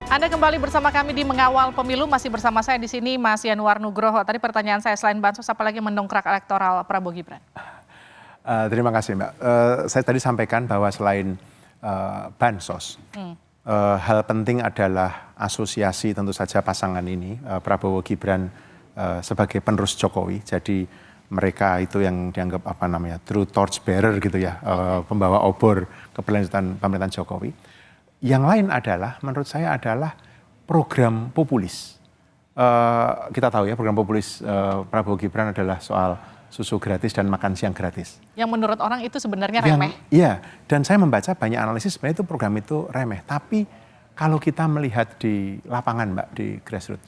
Anda kembali bersama kami di Mengawal Pemilu, masih bersama saya di sini Mas Yanuar Nugroho. Tadi pertanyaan saya, selain bansos apalagi mendongkrak elektoral Prabowo Gibran? Terima kasih Mbak. Saya tadi sampaikan bahwa selain bansos, hal penting adalah asosiasi tentu saja pasangan ini, Prabowo Gibran sebagai penerus Jokowi. Jadi mereka itu yang dianggap true torch bearer gitu ya, pembawa obor keberlanjutan pemerintahan Jokowi. Yang lain adalah, menurut saya adalah program populis. Kita tahu ya, program populis Prabowo Gibran adalah soal susu gratis dan makan siang gratis. Yang menurut orang itu sebenarnya remeh. Iya, dan saya membaca banyak analisis sebenarnya itu program itu remeh. Tapi kalau kita melihat di lapangan Mbak, di grassroots,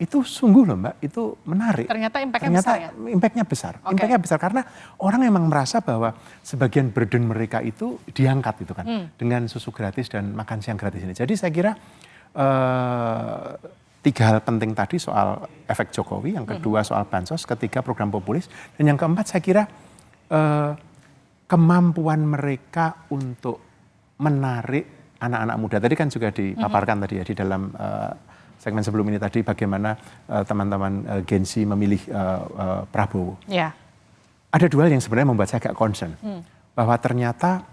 itu sungguh loh Mbak, itu menarik. Ternyata impactnya besar ya? Impactnya besar. Okay. Impactnya besar karena orang memang merasa bahwa sebagian burden mereka itu diangkat gitu kan. Dengan susu gratis dan makan siang gratis ini. Jadi saya kira tiga hal penting tadi soal efek Jokowi, yang kedua soal bansos, ketiga program populis, dan yang keempat saya kira kemampuan mereka untuk menarik anak-anak muda. Tadi kan juga dipaparkan tadi ya di dalam segmen sebelum ini tadi bagaimana teman-teman Gen Z memilih Prabowo. Yeah. Ada dua hal yang sebenarnya membuat saya agak concern. Bahwa ternyata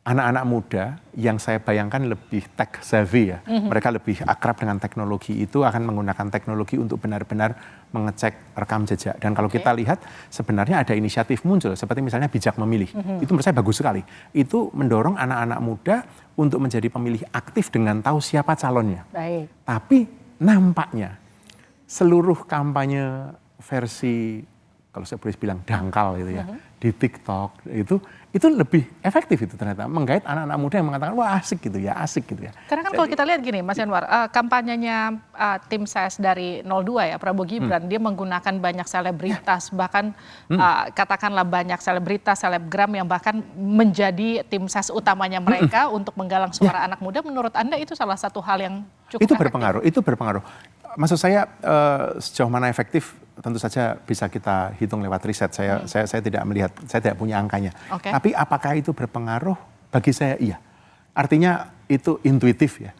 anak-anak muda yang saya bayangkan lebih tech savvy ya. Mereka lebih akrab dengan teknologi itu akan menggunakan teknologi untuk benar-benar mengecek rekam jejak. Dan kalau kita lihat sebenarnya ada inisiatif muncul seperti misalnya bijak memilih. Itu menurut saya bagus sekali. Itu mendorong anak-anak muda untuk menjadi pemilih aktif dengan tahu siapa calonnya. Baik. Tapi nampaknya seluruh kampanye versi, kalau saya boleh bilang dangkal gitu ya, di TikTok itu lebih efektif itu ternyata menggait anak-anak muda yang mengatakan wah asik gitu ya, asik gitu ya. Karena kan kalau kita lihat gini Mas Yanuar, kampanyenya tim ses dari 02 ya, Prabowo Gibran, dia menggunakan banyak selebritas, bahkan katakanlah banyak selebritas, selebgram yang bahkan menjadi tim ses utamanya mereka untuk menggalang suara anak muda. Menurut Anda itu salah satu hal yang cukup efektif? Itu berpengaruh. Maksud saya sejauh mana efektif tentu saja bisa kita hitung lewat riset. Saya tidak melihat, saya tidak punya angkanya. Okay. Tapi apakah itu berpengaruh? Bagi saya iya. Artinya itu intuitif ya.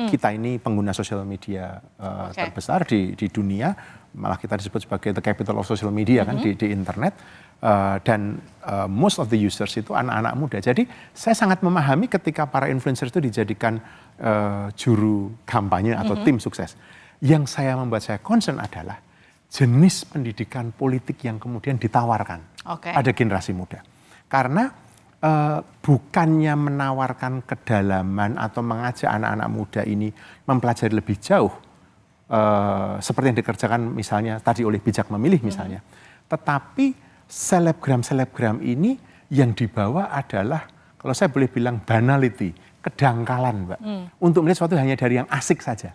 Kita ini pengguna sosial media terbesar di dunia. Malah kita disebut sebagai the capital of social media kan di internet. Dan most of the users itu anak-anak muda. Jadi saya sangat memahami ketika para influencer itu dijadikan juru kampanye atau tim sukses. Yang membuat saya concern adalah jenis pendidikan politik yang kemudian ditawarkan pada generasi muda. Karena bukannya menawarkan kedalaman atau mengajak anak-anak muda ini mempelajari lebih jauh, seperti yang dikerjakan misalnya tadi oleh bijak memilih misalnya. Tetapi selebgram ini yang dibawa adalah, kalau saya boleh bilang banality, kedangkalan Mbak. Untuk melihat sesuatu hanya dari yang asik saja.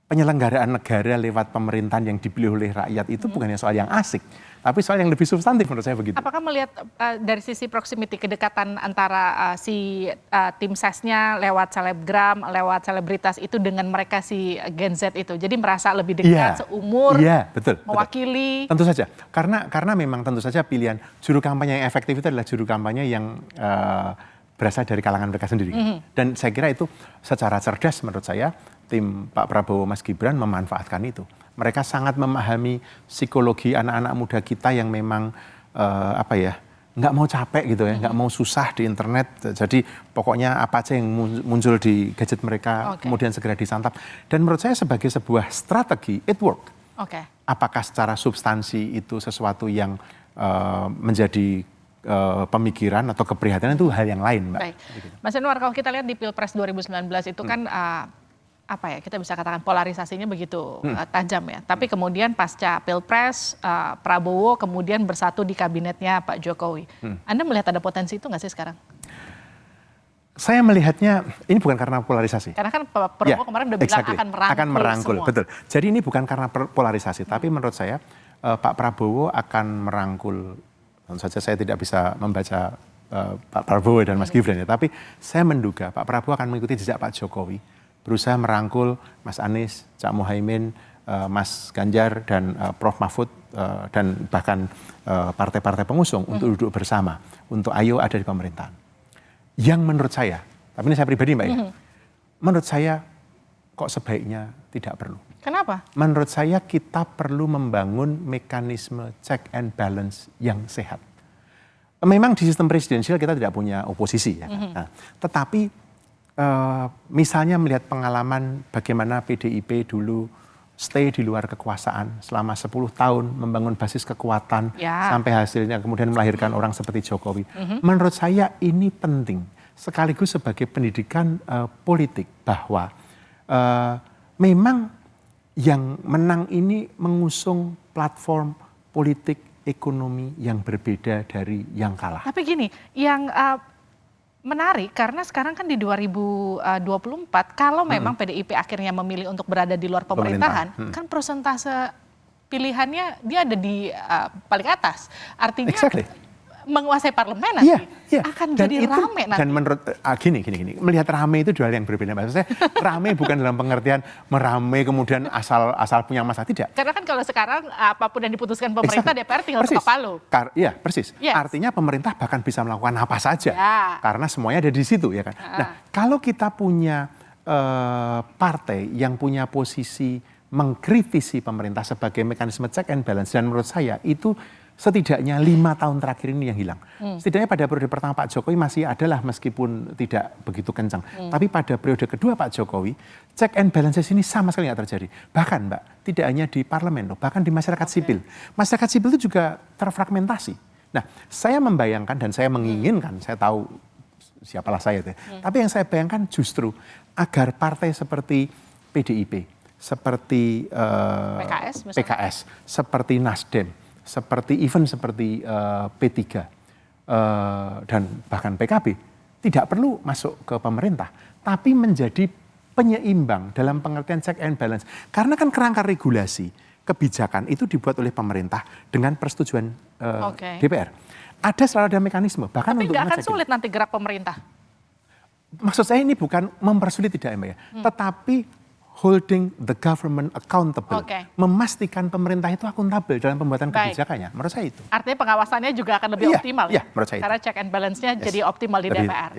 Penyelenggaraan negara lewat pemerintahan yang dipilih oleh rakyat itu bukannya soal yang asik, tapi soal yang lebih substantif menurut saya begitu. Apakah melihat dari sisi proximity, kedekatan antara si tim sesnya lewat selebgram, lewat selebritas itu dengan mereka si Gen Z itu, jadi merasa lebih dekat, seumur, betul, mewakili? Betul. Tentu saja, karena memang tentu saja pilihan juru kampanye yang efektif itu adalah juru kampanye yang berasal dari kalangan mereka sendiri. Dan saya kira itu secara cerdas menurut saya, tim Pak Prabowo Mas Gibran memanfaatkan itu. Mereka sangat memahami psikologi anak-anak muda kita yang memang nggak mau capek gitu ya, nggak mau susah di internet. Jadi pokoknya apa aja yang muncul di gadget mereka kemudian segera disantap. Dan menurut saya sebagai sebuah strategi, it work. Apakah secara substansi itu sesuatu yang menjadi pemikiran atau keprihatinan itu hal yang lain, Mbak. Baik. Mas Yanuar, kalau kita lihat di Pilpres 2019 itu kan kita bisa katakan polarisasinya begitu tajam ya. Tapi kemudian pasca Pilpres, Prabowo kemudian bersatu di kabinetnya Pak Jokowi. Anda melihat ada potensi itu nggak sih sekarang? Saya melihatnya ini bukan karena polarisasi. Karena kan Pak Prabowo kemarin udah bilang akan merangkul semua. Betul. Jadi ini bukan karena polarisasi, tapi menurut saya Pak Prabowo akan merangkul. Tentu saja saya tidak bisa membaca Pak Prabowo dan Mas Gibran ya, tapi saya menduga Pak Prabowo akan mengikuti jejak Pak Jokowi, berusaha merangkul Mas Anies, Cak Muhaimin, Mas Ganjar dan Prof Mahfud dan bahkan partai-partai pengusung untuk duduk bersama, untuk ayo ada di pemerintahan. yang menurut saya, tapi ini saya pribadi Mbak ya, menurut saya kok sebaiknya tidak perlu. Kenapa? Menurut saya kita perlu membangun mekanisme check and balance yang sehat. Memang di sistem presidensial kita tidak punya oposisi ya. Nah, tetapi misalnya melihat pengalaman bagaimana PDIP dulu stay di luar kekuasaan selama 10 tahun membangun basis kekuatan sampai hasilnya kemudian melahirkan orang seperti Jokowi. Menurut saya ini penting sekaligus sebagai pendidikan politik bahwa memang yang menang ini mengusung platform politik ekonomi yang berbeda dari yang kalah. Tapi gini, yang menarik karena sekarang kan di 2024 kalau memang PDIP akhirnya memilih untuk berada di luar pemerintahan, kan persentase pilihannya dia ada di paling atas. Artinya menguasai parlemen nanti akan dan jadi rame nanti. Dan menurut gini, melihat rame itu dua hal yang berbeda. Maksud saya rame bukan dalam pengertian merame kemudian asal punya masa, tidak. Karena kan kalau sekarang apapun yang diputuskan pemerintah DPR tinggal ketok palu. Iya, persis. Artinya pemerintah bahkan bisa melakukan apa saja karena semuanya ada di situ ya kan. Nah, kalau kita punya partai yang punya posisi mengkritisi pemerintah sebagai mekanisme check and balance, dan menurut saya itu setidaknya 5 tahun terakhir ini yang hilang. Setidaknya pada periode pertama Pak Jokowi masih adalah meskipun tidak begitu kencang. Tapi pada periode kedua Pak Jokowi, check and balances ini sama sekali nggak terjadi. Bahkan Mbak, tidak hanya di parlemen loh, bahkan di masyarakat sipil. Masyarakat sipil itu juga terfragmentasi. Nah, saya membayangkan dan saya menginginkan, saya tahu siapalah saya itu. Tapi yang saya bayangkan justru agar partai seperti PDIP, seperti PKS, seperti Nasdem, seperti P3 dan bahkan PKB tidak perlu masuk ke pemerintah, tapi menjadi penyeimbang dalam pengertian check and balance. Karena kan kerangka regulasi kebijakan itu dibuat oleh pemerintah dengan persetujuan DPR. Selalu ada mekanisme. Bahkan tapi nggak akan sulit nanti gerak pemerintah. Maksud saya ini bukan mempersulit tidak ya Mbak ya, tetapi holding the government accountable, memastikan pemerintah itu akuntabel dalam pembuatan kebijakannya. Menurut saya itu. Artinya pengawasannya juga akan lebih optimal. Iya, menurut saya karena itu. Check and balance-nya jadi optimal di DPR.